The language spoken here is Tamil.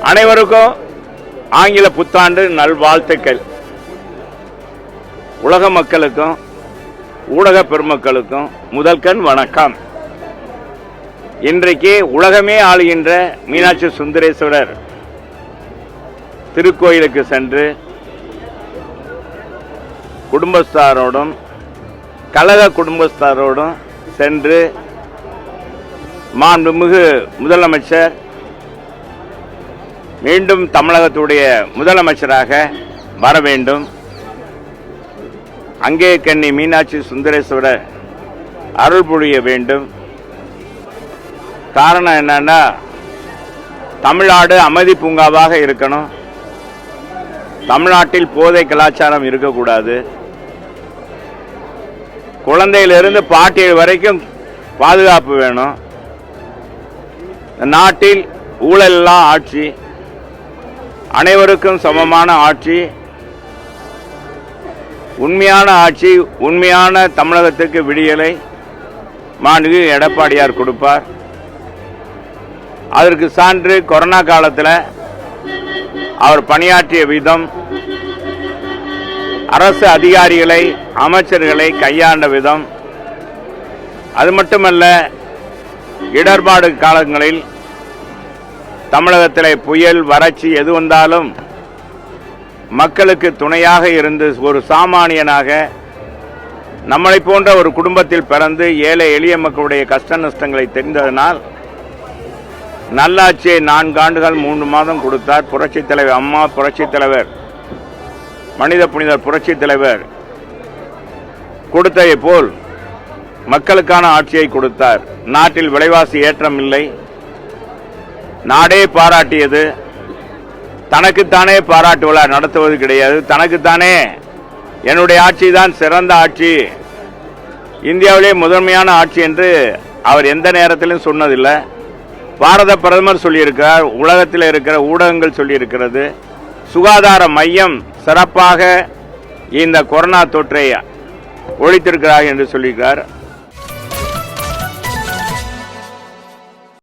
அனைவருக்கும் ஆங்கில புத்தாண்டு நல்வாழ்த்துக்கள். உலக மக்களுக்கும் ஊடக பெருமக்களுக்கும் முதல்கண் வணக்கம். இன்றைக்கு உலகமே ஆளுகின்ற மீனாட்சி சுந்தரேஸ்வரர் திருக்கோயிலுக்கு சென்று குடும்பஸ்தாரோடும் கழக குடும்பஸ்தாரோடும் சென்று மாண்புமிகு முதலமைச்சர் மீண்டும் தமிழகத்துடைய முதலமைச்சராக வர வேண்டும். அங்கே கன்னி மீனாட்சி சுந்தரேஸ்வரர் அருள் புரிய வேண்டும். காரணம் என்னன்னா, தமிழ்நாடு அமைதி பூங்காவாக இருக்கணும். தமிழ்நாட்டில் போதை கலாச்சாரம் இருக்கக்கூடாது. குழந்தையிலிருந்து பாட்டியல் வரைக்கும் பாதுகாப்பு வேணும். நாட்டில் ஊழலில்லா ஆட்சி, அனைவருக்கும் சமமான ஆட்சி, உண்மையான ஆட்சி, உண்மையான தமிழகத்துக்கு விடியலை மாண்புமிகு எடப்பாடியார் கொடுப்பார். அதற்கு சான்று கொரோனா காலத்தில் அவர் பணியாற்றிய விதம், அரசு அதிகாரிகளை அமைச்சர்களை கையாண்ட விதம், அது மட்டுமல்ல இடர்பாடு காலங்களில் தமிழகத்தில் புயல் வறட்சி எது வந்தாலும் மக்களுக்கு துணையாக இருந்து ஒரு சாமானியனாக நம்மளை போன்ற ஒரு குடும்பத்தில் பிறந்து ஏழை எளிய மக்களுடைய கஷ்ட நஷ்டங்களை தெரிந்ததனால் நல்லாட்சியை 4 ஆண்டுகள் 3 மாதம் கொடுத்தார். புரட்சித் தலைவர் அம்மா, புரட்சித் தலைவர் மனித புனிதர் புரட்சித் தலைவர் கொடுத்ததை போல் மக்களுக்கான ஆட்சியை கொடுத்தார். நாட்டில் விலைவாசி ஏற்றம் இல்லை, நாடே பாராட்டியது. தனக்குத்தானே பாராட்டு விழா நடத்துவது கிடையாது. தனக்குத்தானே என்னுடைய ஆட்சி தான் சிறந்த ஆட்சி, இந்தியாவிலே முதன்மையான ஆட்சி என்று அவர் எந்த நேரத்திலும் சொன்னதில்லை. பாரத பிரதமர் சொல்லியிருக்கிறார், உலகத்தில் இருக்கிற ஊடகங்கள் சொல்லியிருக்கிறது. சுகாதார மையம் சிறப்பாக இந்த கொரோனா தொற்றை ஒழித்திருக்கிறார் என்று சொல்லியிருக்கிறார்.